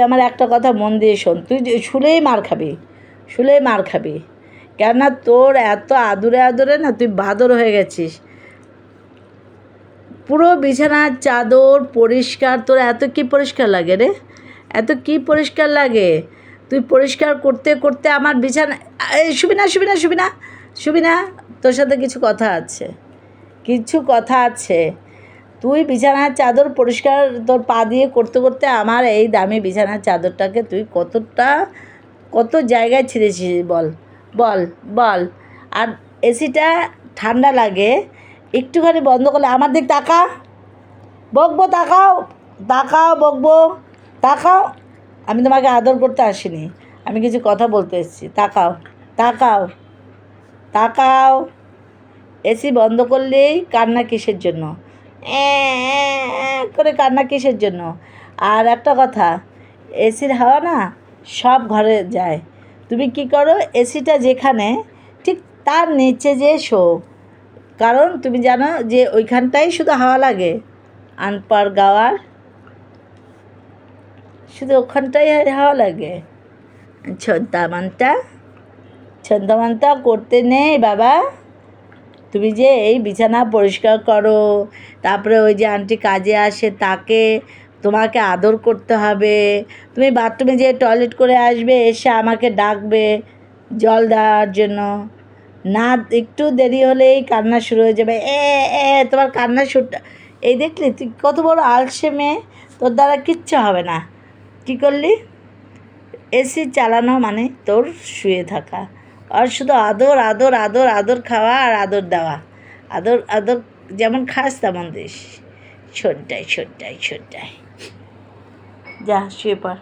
আমার একটা কথা মন দিয়ে শোন, তুই শুলেই মার খাবি, শুলেই মার খাবি। কেননা তোর এত আদরে আদরে না তুই বাদর হয়ে গেছিস। পুরো বিছানার চাদর পরিষ্কার, তোর এত কি পরিষ্কার লাগে রে, এত কি পরিষ্কার লাগে? তুই পরিষ্কার করতে করতে আমার বিছানা, শুবি না শুবি না শুবি না শুবি না, তোর সাথে কিছু কথা আছে, কিছু কথা আছে। তুই বিছানার চাদর পরিষ্কার তোর পা দিয়ে করতে করতে আমার এই দামি বিছানার চাদরটাকে তুই কত জায়গায় ছিঁড়েছিস বল বল বল। আর এসিটা ঠান্ডা লাগে, একটুখানি বন্ধ করলে আমার দিক তাকা, বকবো, তাকাও তাকাও, বকবো, তাকাও। আমি তোমাকে আদর করতে আসিনি, আমি কিছু কথা বলতে এসেছি। তাকাও তাকাও তাকাও। এসি বন্ধ করলেই কান্না কিসের জন্য, করে কান্না কিসের জন্য? আর একটা কথা, এসির হাওয়া না সব ঘরে যায়। তুমি কি করো, এসিটা যেখানে ঠিক তার নিচে যে শো, কারণ তুমি জানো যে ওইখানটাই শুধু হাওয়া লাগে। আনপাড় গাওয়ার শুধু ওখানটাই হাওয়া লাগে। ছন্তামান্তা করতে নেই বাবা। তুমি যে এই বিছানা পরিষ্কার করো, তারপরে ওই যে আন্টি কাজে আসে তাকে তোমাকে আদর করতে হবে। তুমি বাথরুমে যেয়ে টয়লেট করে আসবে, এসে আমাকে ডাকবে জল দেওয়ার জন্য। না একটু দেরি হলেই কান্না শুরু হয়ে যাবে, তোমার কান্না সুরটা এই দেখলি তুই কত বড় আলসে মেয়ে, তোর দ্বারা কিচ্ছু হবে না। কী করলি? এসি চালানো মানে তোর শুয়ে থাকা, আর শুধু আদর আদর আদর আদর খাওয়া আর আদর দেওয়া। আদর আদর যেমন খাস তেমন দিস। ছোট্টাই ছোট্টাই ছোট্টাই, যা শুয়ে পড়।